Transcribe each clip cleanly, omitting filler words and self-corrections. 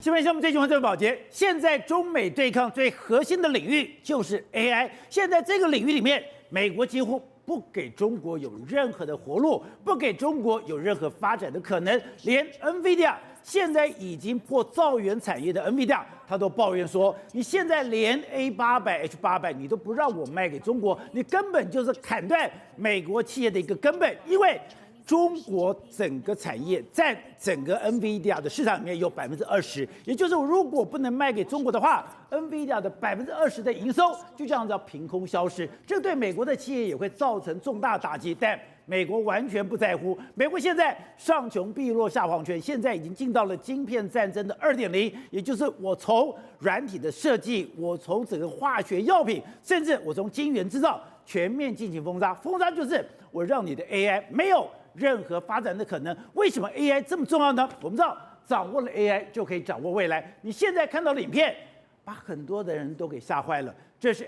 新闻项目最喜欢这位宝杰。现在中美对抗最核心的领域就是 AI。现在这个领域里面，美国几乎不给中国有任何的活路，不给中国有任何发展的可能。连 NVIDIA 现在已经破兆元产业的 NVIDIA，他都抱怨说，你现在连 A800、H800你都不让我卖给中国，你根本就是砍断美国企业的一个根本，因为中国整个产业占整个 NVIDIA 的市场里面有20%，也就是如果不能卖给中国的话，NVIDIA 的20%的营收就这样子要凭空消失，这对美国的企业也会造成重大打击。但美国完全不在乎，美国现在上穷碧落下黄泉，现在已经进到了晶片战争的2.0，也就是我从软体的设计，我从整个化学药品，甚至我从晶圆制造全面进行封杀。封杀就是我让你的 AI 没有任何发展的可能。为什么 AI 这么重要呢？我们知道，掌握了 AI 就可以掌握未来。你现在看到的影片，把很多的人都给吓坏了。这是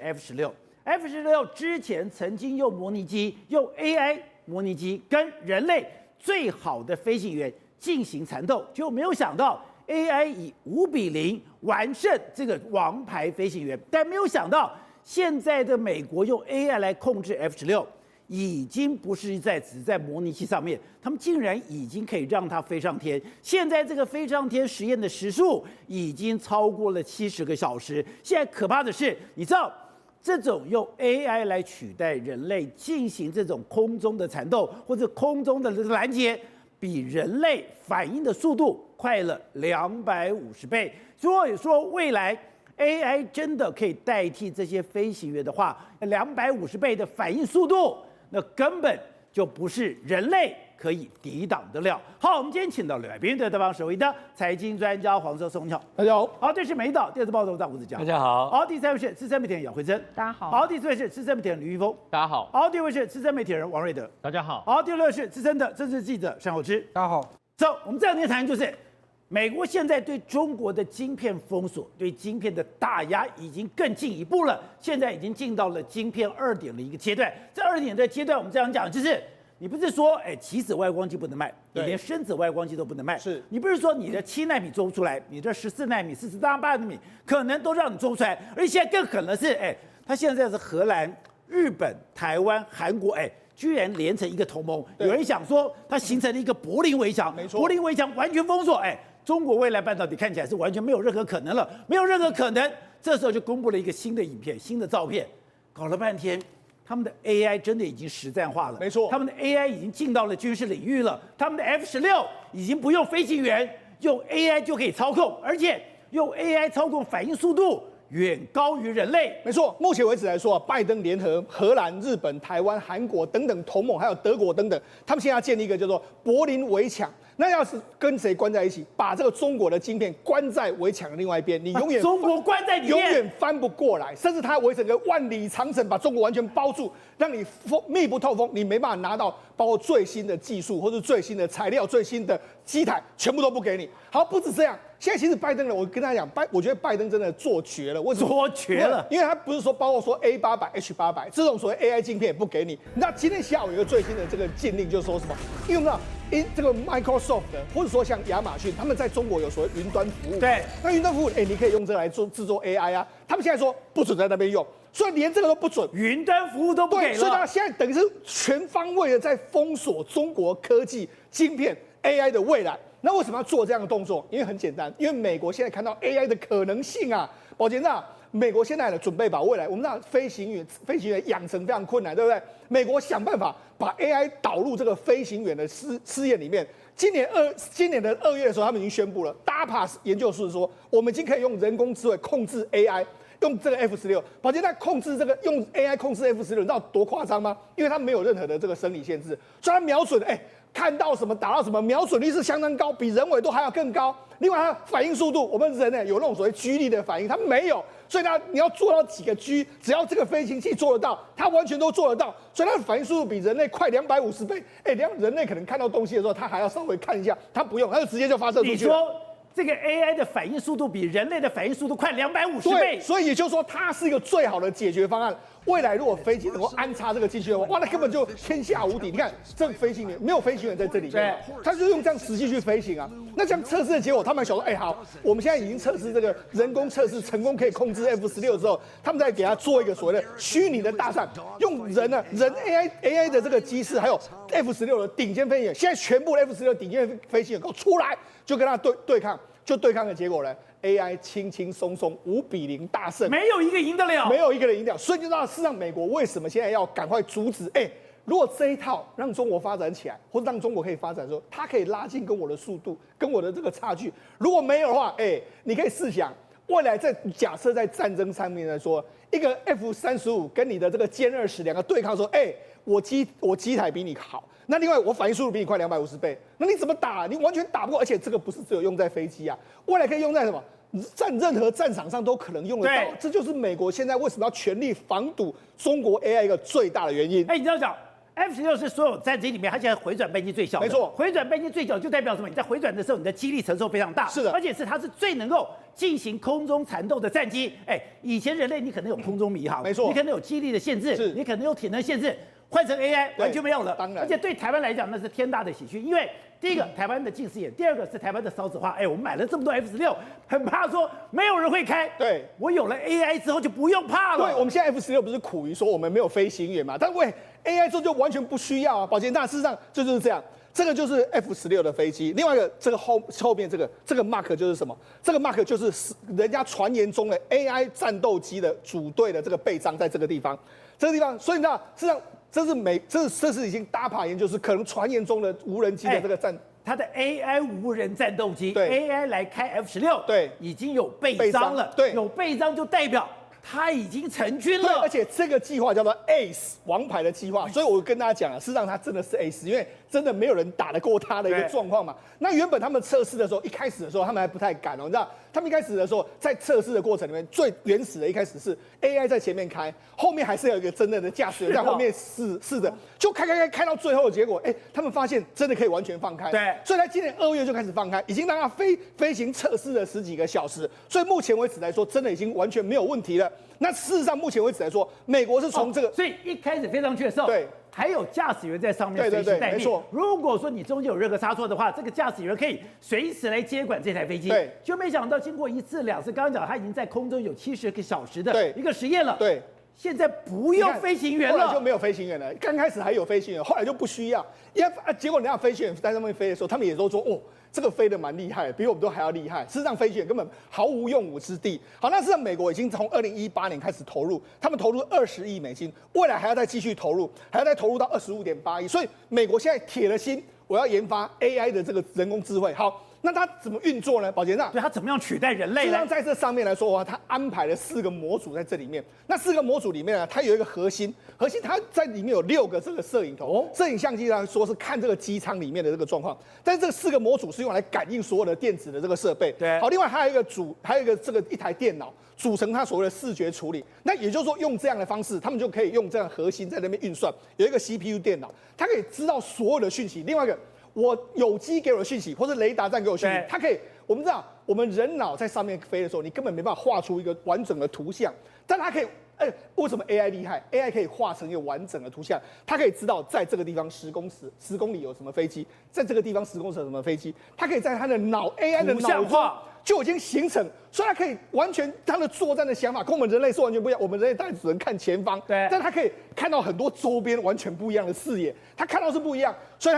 F16 之前曾经用模拟机，用 AI 模拟机跟人类最好的飞行员进行缠斗，就没有想到 AI 以5-0完胜这个王牌飞行员。但没有想到，现在的美国用 AI 来控制 F16。已经不是只在模拟器上面，他们竟然已经可以让它飞上天。现在这个飞上天实验的时数已经超过了70个小时。现在可怕的是，你知道这种用 AI 来取代人类进行这种空中的缠斗或者空中的拦截，比人类反应的速度快了250倍。所以说未来AI 真的可以代替这些飞行员的话，250倍的反应速度，那根本就不是人类可以抵挡得了。好，我们今天请到了来宾，对方首位的财经专家黄寿松，你好，大家好。好，这是美岛电视报道大胡子江，大家好。好，第三位是资深媒体人姚慧珍，大家好。好，第四位是资深媒体人吕玉峰，大家好。好，第五位是资深媒体人王瑞德，大家好。好，第六位是资深的政治记者单厚之，大家好。走，我们这两天谈就是美国现在对中国的晶片封锁，对晶片的打压已经更进一步了。现在已经进到了晶片2.0的一个阶段。这2.0的阶段，我们这样讲，就是你不是说，极紫外光机不能卖，你连深紫外光机都不能卖。是你不是说你的7奈米做不出来，你的14奈米、48奈米可能都让你做不出来。而且现在更狠的是，它现在是荷兰、日本、台湾、韩国，居然连成一个同盟。有人想说，它形成了一个柏林围墙，没错，柏林围墙完全封锁，中国未来半导体看起来是完全没有任何可能了，没有任何可能。这时候就公布了一个新的影片、新的照片，搞了半天，他们的 AI 真的已经实战化了，没错，他们的 AI 已经进到了军事领域了，他们的 F16已经不用飞行员，用 AI 就可以操控，而且用 AI 操控反应速度远高于人类。没错，目前为止来说拜登联合荷兰、日本、台湾、韩国等等同盟，还有德国等等，他们现在要建立一个叫做柏林围墙。那要是跟谁关在一起，把这个中国的晶片关在围墙的另外一边，你永远中国关在里面，永远翻不过来，甚至它围成个万里长城，把中国完全包住，让你密不透风，你没办法拿到包括最新的技术或是最新的材料、最新的机台，全部都不给你。好，不止这样，现在其实拜登呢，我跟他讲，我觉得拜登真的做绝了。为什么？做绝了，因为他不是说包括说 A800、H800这种所谓 AI 晶片也不给你。那今天下午有一个最新的这个禁令，就是说什么？因为我们知道。这个 Microsoft 的，或者说像亚马逊，他们在中国有所谓云端服务。对，那云端服务，你可以用这个来制作 AI 啊。他们现在说不准在那边用，所以连这个都不准，云端服务都不给了。所以他现在等于是全方位的在封锁中国科技晶片 AI 的未来。那为什么要做这样的动作？因为很简单，因为美国现在看到 AI 的可能性啊，宝杰长。美国现在呢，准备把未来，我们知道飞行员养成非常困难，对不对？美国想办法把 AI 导入这个飞行员的试验里面。今年的2月的时候，他们已经宣布了 ，DARPA 研究室说，我们已经可以用人工智慧控制 AI， 用这个 F16。宝杰在控制这个用 AI 控制 F16，你知道多夸张吗？因为它没有任何的这个生理限制，所以它瞄准，看到什么打到什么，瞄准率是相当高，比人为都还要更高。另外，它反应速度，我们人呢有那种所谓居力的反应，它没有，所以你要做到几个居，只要这个飞行器做得到，它完全都做得到，所以它的反应速度比人类快250倍。人类可能看到东西的时候，它还要稍微看一下，它不用，它就直接就发射出去了。你说这个 AI 的反应速度比人类的反应速度快250对，倍。所以也就是说，它是一个最好的解决方案。未来如果飞机能够安插这个进去的话，哇，那根本就天下无敌。你看，这个飞行员没有飞行员在这里面，他就用这样实际去飞行啊。那这样测试的结果，他们想说，哎，好，我们现在已经测试这个人工测试成功，可以控制 F16之后，他们再给他做一个所谓的虚拟的大战，用人 AI 的这个机师，还有 F16的顶尖飞行员，现在全部 F16顶尖飞行员给我出来，就跟他对抗。就对抗的结果呢 ，AI 轻轻松松5-0大胜，没有一个赢得了，没有一个人赢得了。所以就知道，事实上美国为什么现在要赶快阻止？如果这一套让中国发展起来，或者让中国可以发展的时候，它可以拉近跟我的速度，跟我的这个差距。如果没有的话，你可以试想，未来假设在战争上面来说，一个 F35跟你的这个歼20两个对抗说，我机台比你好。那另外，我反应速度比你快250倍，那你怎么打？你完全打不过，而且这个不是只有用在飞机啊，未来可以用在什么？任何战场上都可能用得到。这就是美国现在为什么要全力防堵中国 AI 一个最大的原因。你知道讲 F16是所有战机里面，它现在回转半径最小的。没错，回转半径最小就代表什么？你在回转的时候，你的机力承受非常大。是的，而且它是最能够进行空中缠斗的战机。以前人类你可能有空中迷航，没错，你可能有机力的限制，你可能有体能限制。换成 AI 完全没有了，当然，而且对台湾来讲那是天大的喜讯，因为第一个台湾的近视眼，第二个是台湾的少子化。我们买了这么多 F16，很怕说没有人会开。对，我有了 AI 之后就不用怕了。对，我们现在 F16不是苦于说我们没有飞行员嘛？但AI 之后就完全不需要啊。宝剑大事实上就是这样，这个就是 F16的飞机。另外一个这个后面这个 Mark 就是什么？这个 Mark 就是人家传言中的 AI 战斗机的主队的这个背章，在这个地方，所以你知道，事实上。这是已经搭爬研究室可能传言中的无人机的这个它的 AI 无人战斗机 ，AI 来开 F16，对，已经有背章了，对，有背章就代表它已经成军了。对，而且这个计划叫做 ACE 王牌的计划，所以我跟大家讲啊，事实上它真的是 ACE， 因为真的没有人打得过它的一个状况嘛。那原本他们测试的时候，一开始的时候他们还不太敢哦，你知道。他们一开始的时候，在测试的过程里面，最原始的一开始是 AI 在前面开，后面还是有一个真正的驾驶员在后面试的，就开到最后的结果，他们发现真的可以完全放开。对，所以在今年2月就开始放开，已经让它飞行测试了10几个小时，所以目前为止来说，真的已经完全没有问题了。那事实上，目前为止来说，美国是从这个，所以一开始飞上去的时候，对。还有驾驶员在上面随时待命。没错。如果说你中间有任何差错的话，这个驾驶员可以随时来接管这台飞机。对。就没想到经过1次2次，刚刚讲他已经在空中有70个小时的一个实验了。对。现在不用飞行员了，后来就没有飞行员了。刚开始还有飞行员，后来就不需要。结果人家飞行员在上面飞的时候，他们也都说这个飞得蛮厉害的，比我们都还要厉害。事实上，飞行员根本毫无用武之地。好，那事实上美国已经从2018年开始投入，他们投入20亿美金，未来还要再继续投入，还要再投入到25.8亿。所以美国现在铁了心，我要研发 AI 的这个人工智慧。好，那它怎么运作呢？宝剑上，对它怎么样取代人类呢？在这上面来说的话，它安排了4个模组在这里面。那4个模组里面呢，它有一个核心它在里面有6个这个摄影头，摄影相机来说是看这个机舱里面的这个状况，但是这4个模组是用来感应所有的电子的这个设备。对，好，另外还有一个这个一台电脑组成它所谓的视觉处理。那也就是说，用这样的方式，他们就可以用这样的核心在那边运算，有一个 CPU 电脑，它可以知道所有的讯息。另外一个，我有机给我的讯息，或者雷达站给我讯息，它可以。我们知道，我们人脑在上面飞的时候，你根本没办法画出一个完整的图像，但它可以。为什么 AI 厉害 ？AI 可以画成一个完整的图像，它可以知道在这个地方10公里有什么飞机，在这个地方10公尺有什么飞机，它可以在它的AI 的脑中就已经形成，所以它可以完全它的作战的想法跟我们人类是完全不一样。我们人类大概只能看前方，对，但它可以看到很多周边完全不一样的视野，它看到是不一样，所以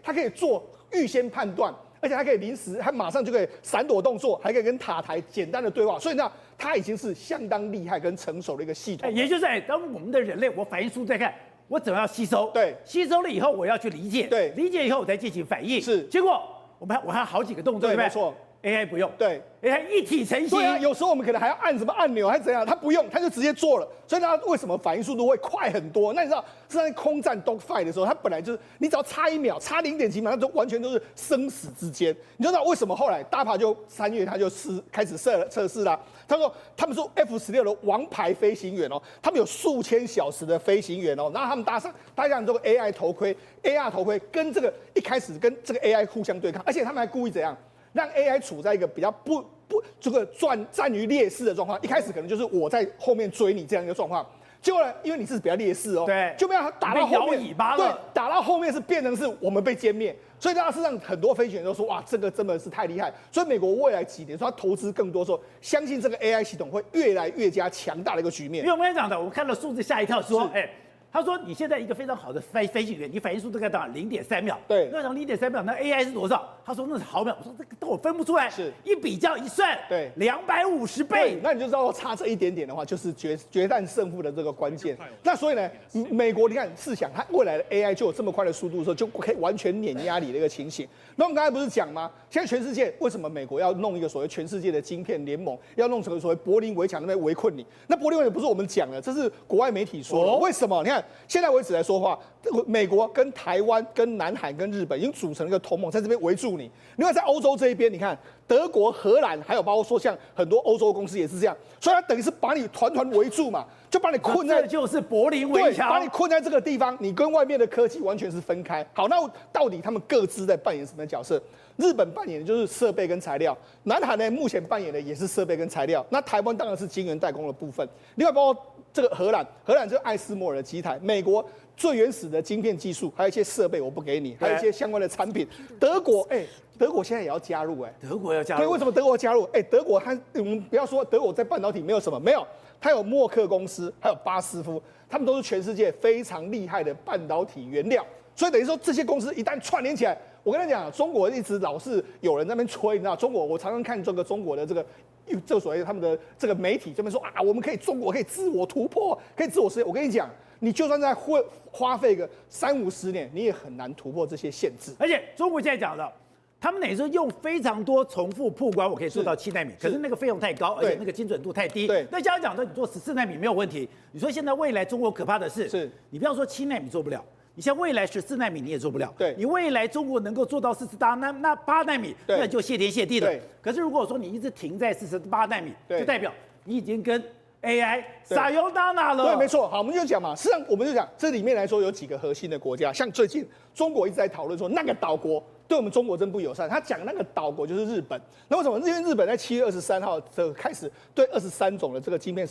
它可以做预先判断。而且它可以临时，它马上就可以闪躲动作，还可以跟塔台简单的对话，所以呢，它已经是相当厉害跟成熟的一个系统。也就是当我们的人类，我反应速度在看，我怎么样吸收？对，吸收了以后我要去理解，对，理解以后我再进行反应。是，结果我还有好几个动作，对不对？没错。AI 不用，对 ，AI 一体成型。对啊，有时候我们可能还要按什么按钮，还是怎样，它不用，它就直接做了。所以它为什么反应速度会快很多？那你知道，是在空战 dogfight 的时候，它本来就是你只要差1秒，差0.几秒，它都完全都是生死之间。你就知道为什么后来DARPA就3月它就开始测试啦。他们说 F16的王牌飞行员他们有数千小时的飞行员然后他们搭上这个 AI 头盔 AR 头盔，跟这个一开始跟这个 AI 互相对抗，而且他们还故意怎样？让 AI 处在一个比较这个占于劣势的状况。一开始可能就是我在后面追你这样一个状况。结果呢，因为你是比较劣势哦，对，就没有打到后面，尾巴了，对，打到后面是变成是我们被歼灭，所以大家事实上很多分析员都说，哇，这个真的是太厉害。所以美国未来几年说他投资更多的时候，相信这个 AI 系统会越来越加强大的一个局面。因为我跟你讲的，我看了数字吓一跳，说，他说你现在一个非常好的飞行员，你反应速度大概到0.3秒，对，那讲0.3秒，那 AI 是多少？他说那是毫秒，我说这个我分不出来，是一比较一算，对，250倍，那你就知道差这一点点的话，就是决战胜负的这个关键。那所以呢，美国你看试想，它未来的 AI 就有这么快的速度的时候，就可以完全碾压你的一个情形。那我们刚才不是讲吗？现在全世界为什么美国要弄一个所谓全世界的晶片联盟，要弄成所谓柏林围墙那边围困你？那柏林围墙不是我们讲的，这是国外媒体说的。为什么？你看现在为止来说话，美国跟台湾、跟南韩、跟日本已经组成一个同盟，在这边围住你。另外在欧洲这一边，你看德国、荷兰，还有包括说像很多欧洲公司也是这样，所以它等于是把你团围住嘛，就把你困在，这就是柏林围墙，把你困在这个地方，你跟外面的科技完全是分开。好，那到底他们各自在扮演什么角色？日本扮演的就是设备跟材料，南韩呢目前扮演的也是设备跟材料，那台湾当然是晶圆代工的部分。另外包括这个荷兰就是艾斯摩尔的机台，美国最原始的晶片技术，还有一些设备我不给你，还有一些相关的产品。德国现在也要加入，德国要加入，对，为什么德国加入？德国我们不要说德国在半导体没有什么，没有，它有默克公司，还有巴斯夫，他们都是全世界非常厉害的半导体原料，所以等于说这些公司一旦串联起来，我跟他讲，中国一直老是有人在那边吹，你知道，中国我常常看这个中国的这个所谓他们的这个媒体这边说啊，我们中国可以自我突破，可以自我实现。我跟你讲，你就算在花费个30-50年，你也很难突破这些限制。而且中国现在讲的，他们等于是用非常多重复曝光，我可以做到7奈米，可是那个费用太高，而且那个精准度太低。对，那像讲的，你做14奈米没有问题。你说现在未来中国可怕的是你不要说7奈米做不了。你像未来14奈米你也做不了，对，你未来中国能够做到48那8奈米，那就谢天谢地了。可是如果说你一直停在48奈米，就代表你已经跟 AI 撒尤达纳了。对，没错。好，我们就讲嘛，实际上我们就讲这里面来说有几个核心的国家，像最近中国一直在讨论说那个岛国对我们中国真不友善。他讲那个岛国就是日本。那为什么？因为日本在7月23号开始对23种的这个晶片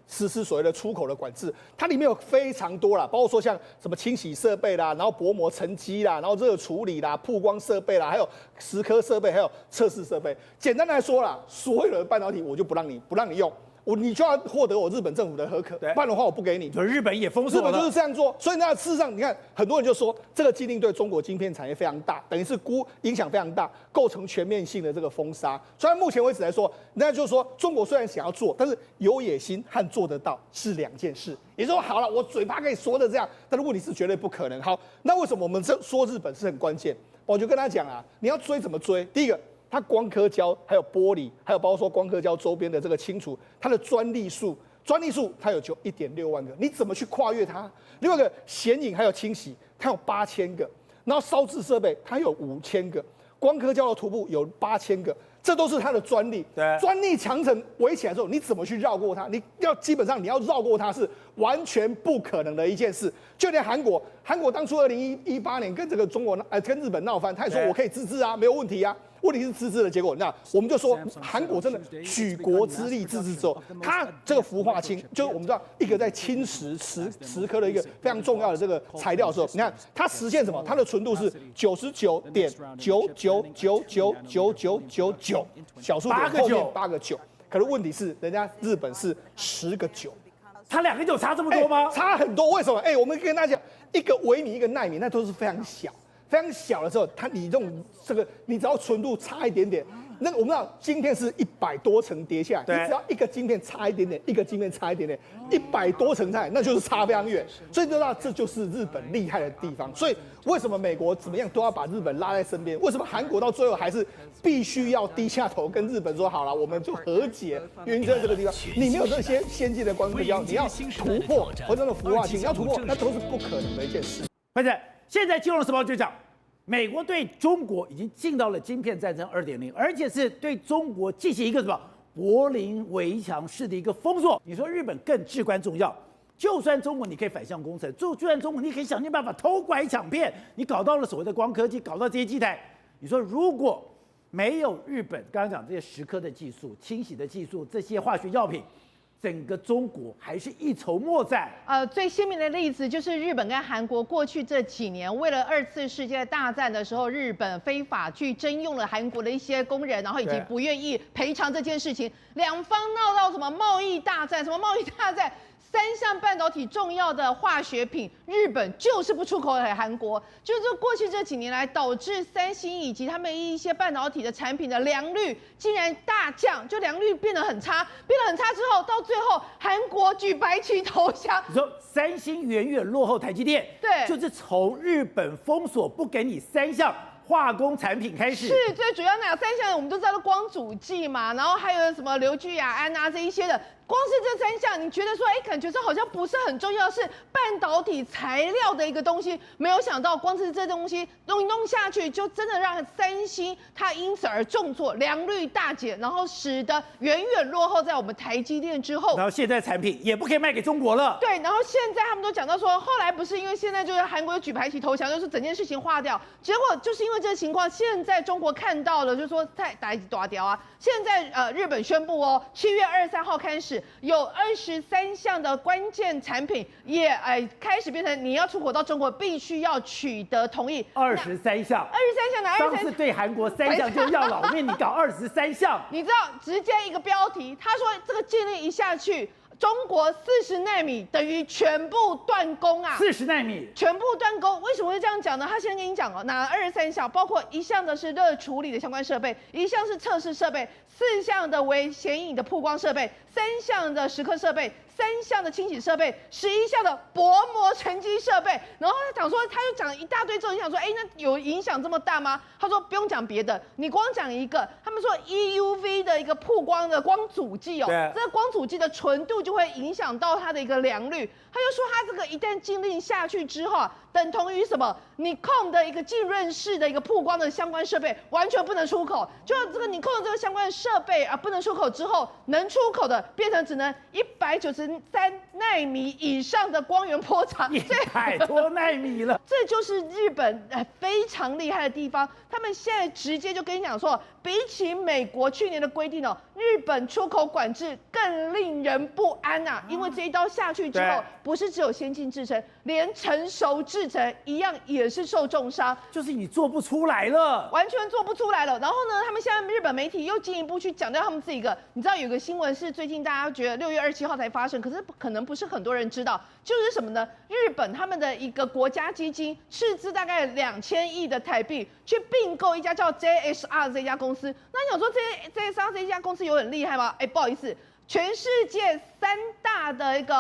实施所谓的出口的管制，它里面有非常多啦，包括说像什么清洗设备啦，然后薄膜沉积啦，然后热处理啦、曝光设备啦，还有蚀刻设备，还有测试设备。简单来说啦，所有的半导体我就不让你用。你就要获得我日本政府的核可，不然的话我不给你。日本也封锁了，日本就是这样做。所以呢，事实上你看，很多人就说这个禁令对中国晶片产业非常大，等于是影响非常大，构成全面性的这个封杀。所以目前为止来说，那就是说中国虽然想要做，但是有野心和做得到是两件事。也就是说，好了，我嘴巴可以说的这样，但是问题是绝对不可能。好，那为什么我们说日本是很关键？我就跟他讲啊，你要追怎么追？第一个。它光刻胶还有玻璃，还有包括说光刻胶周边的这个清除，它的专利数它有就1.6万个，你怎么去跨越它？另外一个显影还有清洗，它有8000个，然后烧制设备它有5000个，光刻胶的涂布有8000个，这都是它的专利。对，专利强城围起来之后，你怎么去绕过它？基本上你要绕过它是完全不可能的一件事。就连韩国当初2018年跟这个跟日本闹翻，他也说我可以自治啊，没有问题啊。问题是自治的结果，那我们就说韩国真的举国之力自治之后，它这个氟化氢，就是我们知道一个在侵蚀蚀刻的一个非常重要的这个材料的时候，你看它实现什么？它的纯度是99.9999999，小数点后面8个9。可是问题是，人家日本是10个9。它2个9差这么多吗？差很多。为什么？我们跟大家讲，一个微米，一个奈米，那都是非常小。非常小的时候，你只要纯度差一点点，那我们知道晶片是100多层叠下来，你只要一个晶片差一点点，一个晶片差一点点，100多层差，那就是差非常远。所以你知道这就是日本厉害的地方。所以为什么美国怎么样都要把日本拉在身边？为什么韩国到最后还是必须要低下头跟日本说好了，我们就和解？原因就在这个地方，你没有这些先进的光刻胶，你要突破和这种氟化氢，你要突破，那都是不可能的一件事。反正现在《金融时报》就讲。美国对中国已经进到了晶片战争2.0，而且是对中国进行一个什么柏林围墙式的一个封锁。你说日本更至关重要，就算中国你可以反向工程，就算中国你可以想尽办法偷拐抢骗，你搞到了所谓的光刻机，搞到这些机台。你说如果没有日本刚刚讲这些蚀刻的技术、清洗的技术，这些化学药品，整个中国还是一筹莫展。最鲜明的例子就是日本跟韩国过去这几年为了2次世界大战的时候，日本非法去征用了韩国的一些工人，然后以及不愿意赔偿这件事情，两方闹到什么贸易大战？什么贸易大战？3项半导体重要的化学品，日本就是不出口给韩国，就是过去这几年来，导致三星以及他们一些半导体的产品的良率竟然大降，就良率变得很差，变得很差之后，到最后韩国举白旗投降。你说三星远远落后台积电，对，就是从日本封锁不给你3项化工产品开始。是最主要哪3项？我们都知道光阻剂嘛，然后还有什么硫聚亚胺啊这一些的。光是这3项，你觉得说，感觉这好像不是很重要，是半导体材料的一个东西。没有想到，光是这东西弄下去，就真的让三星它因此而重挫，良率大减，然后使得远远落后在我们台积电之后。然后现在产品也不可以卖给中国了。对，然后现在他们都讲到说，后来不是因为现在就是韩国举白旗投降，就是整件事情化掉。结果就是因为这个情况，现在中国看到了，就说打一大条啊。现在日本宣布哦，7月23号开始。有23项的关键产品也开始变成你要出口到中国必须要取得同意。23项，23项哪23项？上次对韩国3项就要老命，你搞23项，你知道直接一个标题，他说这个禁令一下去。中国40奈米等于全部断供啊！40奈米全部断供，为什么会这样讲呢？他先跟你讲哦，哪23项，包括1项的是热处理的相关设备，1项是测试设备，4项的为显影的曝光设备，3项的蚀刻设备，3项的清洗设备，11项的薄膜沉积设备。然后他讲说，他就讲了一大堆之后，你想说，那有影响这么大吗？他说不用讲别的，你光讲一个，他们说 EUV 的一个曝光的光阻剂哦，这个光阻剂的纯度就会影响到它的一个良率。他就说，它这个一旦禁令下去之后啊，等同于什么？你控的一个浸润式的一个曝光的相关设备完全不能出口，就这个你控的这个相关的设备啊不能出口之后，能出口的变成只能193奈米以上的光源波长，100多奈米了。这就是日本非常厉害的地方，他们现在直接就跟你讲说，比起美国去年的规定哦，日本出口管制更令人不安啊，因为这一刀下去之后，不是只有先进制程，连成熟制程一样也是受重伤，就是你做不出来了，完全做不出来了。然后呢，他们现在日本媒体又进一步去讲到他们这个，你知道有个新闻是最近大家觉得6月27号才发生，可是可能不是很多人知道，就是什么呢？日本他们的一个国家基金斥资大概2000亿的台币去并购一家叫 JSR 这家公司。那你想说JSR 这家公司有很厉害吗？不好意思，全世界3大的一个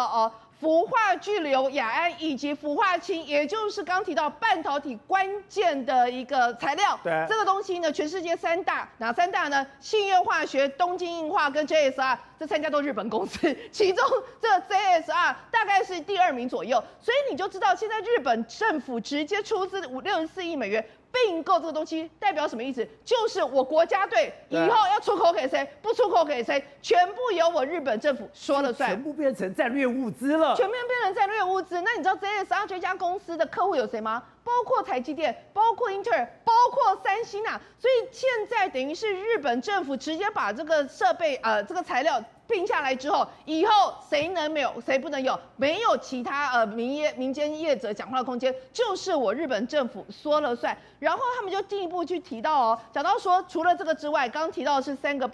氟化聚硫亚胺以及氟化氢，也就是刚提到半导体关键的一个材料。对，这个东西呢，全世界3大，哪3大呢？信越化学、东京硬化跟 JSR， 这3家都日本公司，其中这 JSR 大概是第2名左右，所以你就知道现在日本政府直接出资64亿美元。并购这个东西代表什么意思？就是我国家队以后要出口给谁，不出口给谁，全部由我日本政府说了算，全部变成战略物资了，全面变成战略物资。那你知道 JSR 这家公司的客户有谁吗？包括台积电，包括英特尔，包括三星啊。所以现在等于是日本政府直接把这个设备这个材料并下来之后，以后谁能没有，谁不能有，没有其他民间业者讲话的空间，就是我日本政府说了算。然后他们就进一步去提到讲到说，除了这个之外，刚刚提到的是3个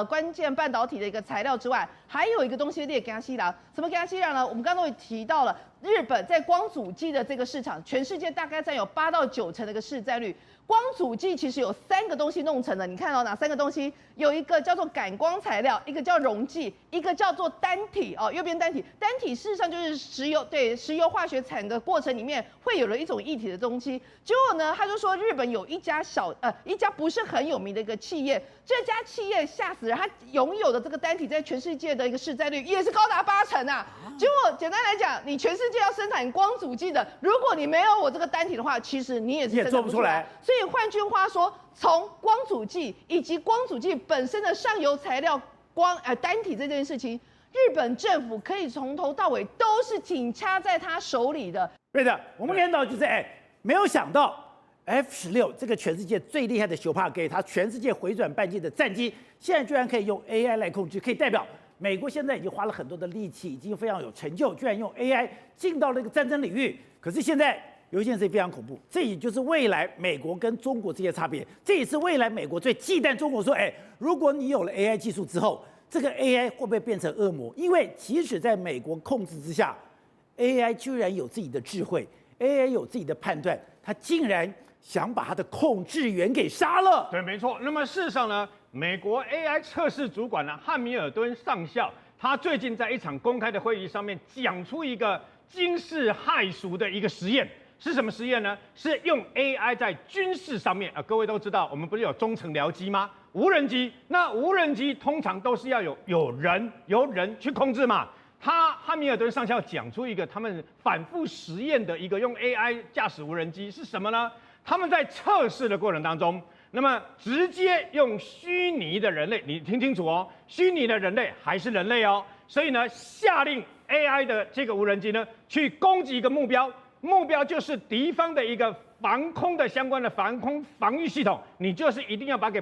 关键半导体的一个材料之外，还有一个东西列给它西郎，什么给它西郎呢？我们刚刚都提到了，日本在光阻剂的这个市场，全世界大概占有8到9成的一个市占率。光阻剂其实有3个东西弄成的，你看到哪3个东西？有一个叫做感光材料，一个叫溶剂，一个叫做单体右边单体。单体事实上就是石油化学产的过程里面会有了一种液体的东西。结果呢，他就说日本有一家不是很有名的一个企业，这家企业吓死人，它拥有的这个单体在全世界的一个市占率也是高达8成啊。结果简单来讲，你全世界要生产光阻剂的，如果你没有我这个单体的话，其实你也是生产不出来。所以换句话说，从光阻剂以及光阻剂本身的上游材料单体这件事情，日本政府可以从头到尾都是紧掐在他手里的。对的，我们看到就是没有想到 F-16这个全世界最厉害的熊帕给它全世界回转半径的战机，现在居然可以用 AI 来控制，可以代表美国现在已经花了很多的力气，已经非常有成就，居然用 AI 进到了一个战争领域。可是现在有一件事情非常恐怖，这也就是未来美国跟中国之间的差别，这也是未来美国最忌惮中国说，如果你有了 AI 技术之后，这个 AI 会不会变成恶魔？因为即使在美国控制之下 ，AI 居然有自己的智慧 ，AI 有自己的判断，它竟然想把它的控制员给杀了。对，没错。那么事实上呢，美国 AI 测试主管呢汉密尔顿上校，他最近在一场公开的会议上面讲出一个惊世骇俗的一个实验。是什么实验呢？是用 AI 在军事上面各位都知道，我们不是有中程僚机吗？无人机，那无人机通常都是要由人去控制嘛。汉密尔顿上校讲出一个他们反复实验的一个用 AI 驾驶无人机是什么呢？他们在测试的过程当中，那么直接用虚拟的人类，你听清楚哦，虚拟的人类还是人类哦，所以呢，下令 AI 的这个无人机呢去攻击一个目标。目标就是敌方的一个防空的相关的防御系统，你就是一定要把它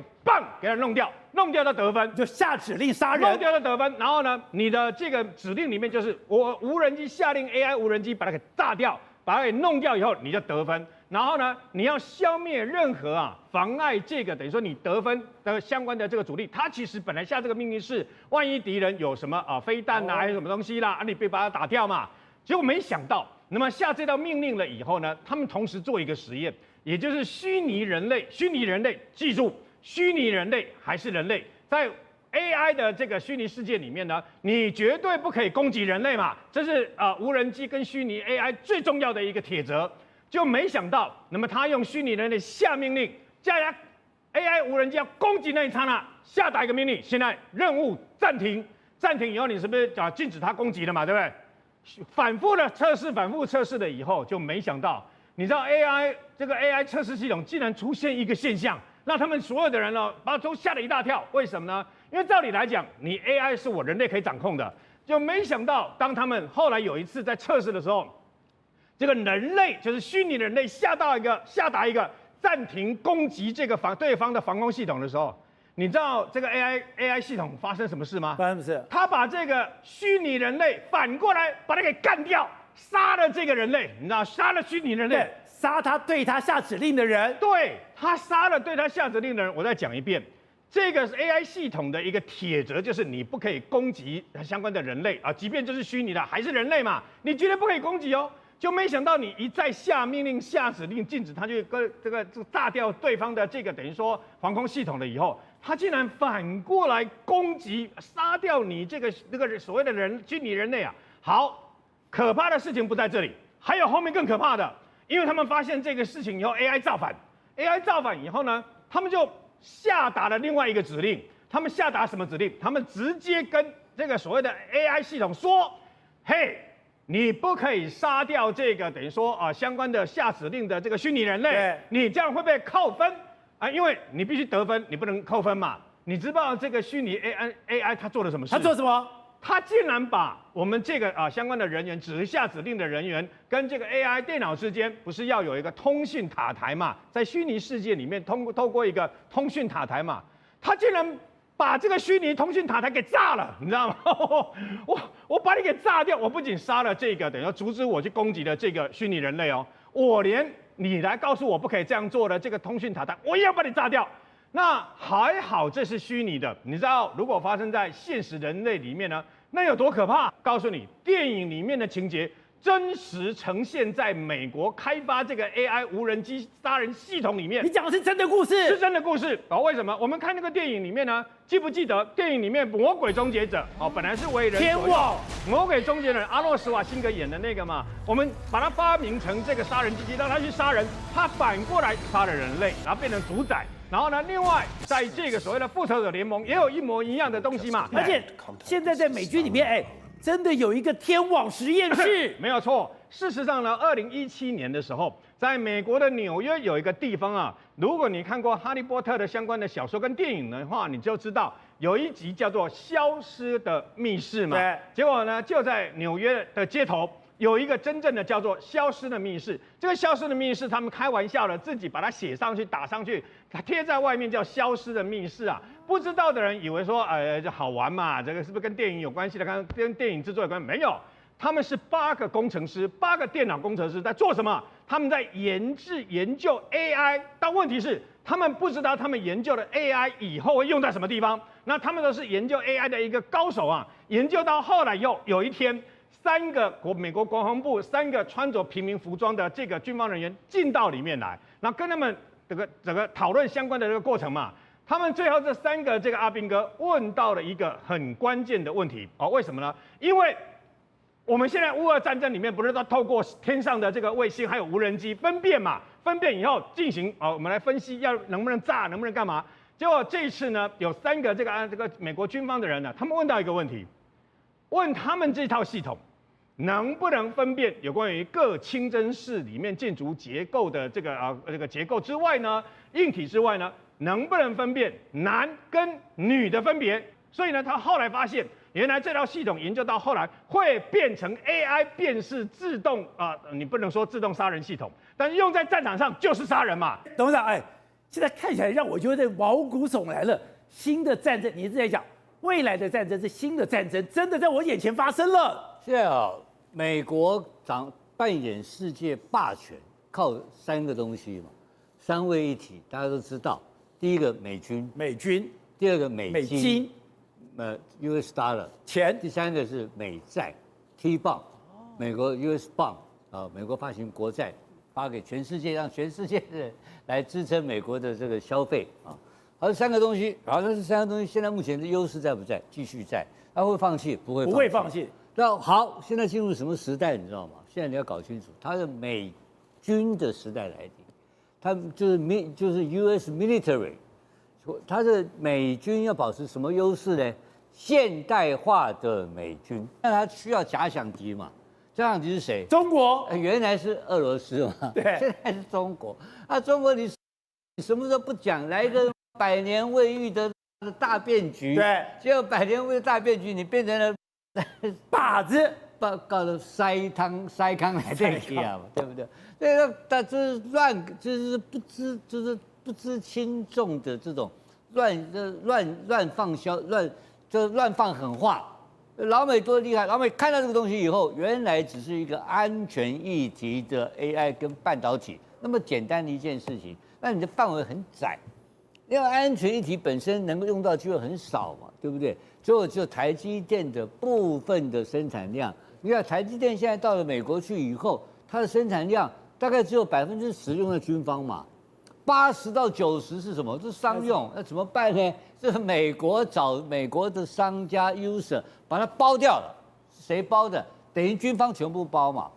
给它弄掉，弄掉的得分，就下指令杀人，弄掉的得分。然后呢，你的这个指令里面就是我无人机下令 AI 无人机把它给炸掉，把它给弄掉以后，你就得分。然后呢，你要消灭任何妨碍这个等于说你得分的相关的这个阻力。它其实本来下这个命令是，万一敌人有什么飞弹还有什么东西啦，你别把它打掉嘛。结果没想到。那么下这道命令了以后呢，他们同时做一个实验，也就是虚拟人类，记住，虚拟人类还是人类，在 AI 的这个虚拟世界里面呢，你绝对不可以攻击人类嘛，这是无人机跟虚拟 AI 最重要的一个铁则。就没想到，那么他用虚拟人类下命令，叫 AI 无人机要攻击那一刹那，下达一个命令，现在任务暂停，暂停以后，你是不是禁止他攻击了嘛，对不对？反复测试了以后，就没想到，你知道 AI 测试系统竟然出现一个现象，让他们所有的人呢，把都吓了一大跳。为什么呢？因为照理来讲，你 AI 是我人类可以掌控的，就没想到，当他们后来有一次在测试的时候，这个人类就是虚拟人类下达一个暂停攻击这个对方的防空系统的时候。你知道这个 AI 系统发生什么事吗？发生什么事？他把这个虚拟人类反过来把他给干掉，杀了这个人类，你知道，杀了虚拟人类，杀他对他下指令的人。对，他杀了对他下指令的人。我再讲一遍，这个 AI 系统的一个铁则就是你不可以攻击相关的人类即便就是虚拟的，还是人类嘛，你绝对不可以攻击哦。就没想到你一再下命令、下指令禁止他去这个炸掉对方的这个等于说防空系统了以后，他竟然反过来攻击、杀掉你这个所谓的虚拟人类啊！好，可怕的事情不在这里，还有后面更可怕的，因为他们发现这个事情以后 ，AI 造反以后呢，他们就下达了另外一个指令。他们下达什么指令？他们直接跟这个所谓的 AI 系统说：“嘿。”你不可以杀掉这个等于说相关的下指令的这个虚拟人类，你这样会被扣分因为你必须得分，你不能扣分嘛。你知道这个虚拟 AI 他做了什么事？他做什么？他竟然把我们这个相关的人员下指令的人员跟这个 AI 电脑之间不是要有一个通讯塔台嘛，在虚拟世界里面透过一个通讯塔台嘛，他竟然把这个虚拟通讯塔台给炸了，你知道吗？我把你给炸掉，我不仅杀了这个等于说阻止我去攻击的这个虚拟人类我连你来告诉我不可以这样做的这个通讯塔台，我也要把你炸掉。那还好，这是虚拟的，你知道如果发生在现实人类里面呢，那有多可怕？告诉你，电影里面的情节真实呈现在美国开发这个 AI 无人机杀人系统里面。你讲的是真的故事？是真的故事。为什么？我们看那个电影里面呢，记不记得电影里面魔鬼终结者本来是为人天网魔鬼终结者阿诺施瓦辛格演的那个嘛，我们把它发明成这个杀人机器，让他去杀人，他反过来杀了人类，然后变成主宰。然后呢，另外在这个所谓的复仇者联盟也有一模一样的东西嘛。而且现在在美军里面，真的有一个天网实验室。没有错。事实上呢，2017年的时候，在美国的纽约有一个地方如果你看过《哈利波特》的相关的小说跟电影的话，你就知道有一集叫做《消失的密室》嘛。对。结果呢，就在纽约的街头有一个真正的叫做消失的密室。这个消失的密室，他们开玩笑的，自己把它写上去、打上去，贴在外面叫消失的密室啊。不知道的人以为说，这好玩嘛，这个是不是跟电影有关系的？跟电影制作有关？没有。他们是8个工程师，8个电脑工程师在做什么？他们在研究 AI， 但问题是他们不知道他们研究的 AI 以后会用在什么地方。那他们都是研究 AI 的一个高手啊，研究到后来有一天美国国防部3个穿着平民服装的这个军方人员进到里面来，然后跟他们整个讨论相关的这个过程嘛。他们最后这3个这个阿兵哥问到了一个很关键的问题为什么呢？因为我们现在乌俄战争里面不是都透过天上的这个卫星还有无人机分辨嘛？分辨以后进行我们来分析能不能炸，能不能干嘛？结果这一次呢，有3个这个美国军方的人呢，他们问到一个问题，问他们这套系统能不能分辨有关于各清真寺里面建筑结构的这个结构之外呢，硬体之外呢，能不能分辨男跟女的分别？所以呢，他后来发现，原来这套系统研究到后来会变成 AI 辨识自动你不能说自动杀人系统，但是用在战场上就是杀人嘛。董事长，现在看起来让我觉得毛骨悚然了。新的战争，你一直在讲未来的战争是新的战争，真的在我眼前发生了。现在美国扮演世界霸权，靠3个东西嘛，3位一体，大家都知道。第一个美军，第二个美金，US dollar 钱，第3个是美债 T bond， 美国 US bond 美国发行国债，发给全世界，让全世界的人来支撑美国的这个消费好，这3个东西，好，那这3个东西现在目前的优势在不在？继续在，他会放弃？不会放弃。那好，现在进入什么时代？你知道吗？现在你要搞清楚，它是美军的时代来临，它就是 US military， 它的美军要保持什么优势呢？现代化的美军，那它需要假想敌嘛？假想敌是谁？中国，原来是俄罗斯嘛，对，现在是中国。中国你什么都不讲，来一个100年未遇的大变局，对，结果100年未遇大变局，你变成了靶子，搞得塞康来对去啊，对不对？那就是不知轻重的这种乱放狠话。老美多厉害！老美看到这个东西以后，原来只是一个安全议题的 AI 跟半导体那么简单的一件事情，那你的范围很窄，因为安全议题本身能够用到机会很少嘛，对不对？最后只有台积电的部分的生产量。你看台积电现在到了美国去以后，它的生产量大概只有10%用在军方嘛，80到90是什么？是商用。那怎么办呢？这个美国找美国的商家 user 把它包掉了，谁包的？等于军方全部包嘛。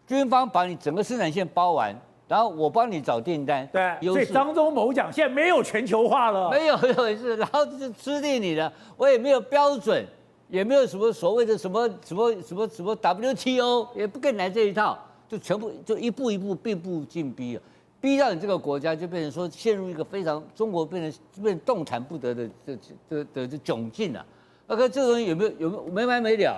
军方把你整个生产线包完，然后我帮你找订单。对，所以张忠谋讲现在没有全球化了，没有这回事，然后就是吃定你了，我也没有标准，也没有什么所谓的什么 WTO， 也不跟你来这一套，就全部就一步一步步步进逼了。逼到你这个国家就变成说陷入一个非常中国变成动弹不得的窘境了。那这个东西有没有没完没了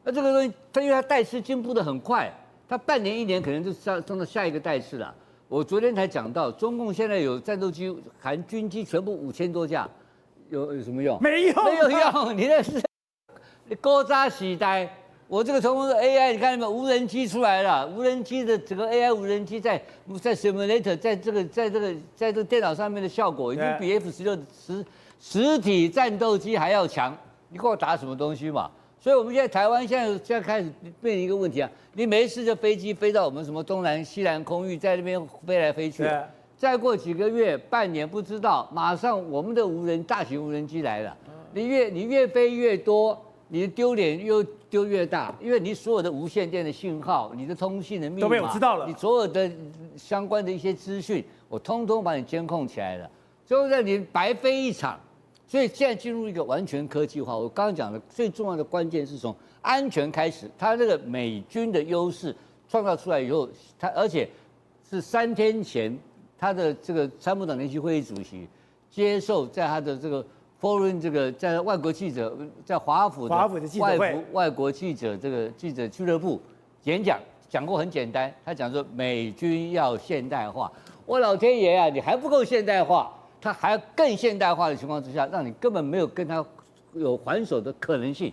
那这个东西它因为它代次进步的很快，它半年1年可能就上到下一个代次了。我昨天才讲到，中共现在有战斗机含军机全部5000多架，有什么用？没用，没有用。你那是勾扎时代。我这个从 AI， 你看到没有？无人机出来了，无人机的整个 AI 无人机在 simulator 在这个电脑上面的效果，已经比 F-16实体战斗机还要强。你给我打什么东西嘛？所以我们现在台湾现在开始面临一个问题啊，你没事就飞机飞到我们什么东南西南空域，在那边飞来飞去。再过几个月、半年不知道，马上我们的大型无人机来了，你越飞越多。你的丢脸又丢越大，因为你所有的无线电的信号、你的通信的密码都被我知道了，你所有的相关的一些资讯，我通通把你监控起来了，最后让你白飞一场。所以现在进入一个完全科技化。我刚刚讲的最重要的关键是从安全开始，它这个美军的优势创造出来以后，它而且是3天前，他的这个参谋长联席会议主席接受在他的这个。Foreign 这个在外国记者在华府的记者会外国记者这个记者俱乐部演讲讲过很简单，他讲说美军要现代化。我老天爷啊，你还不够现代化，他还要更现代化的情况之下，让你根本没有跟他有还手的可能性。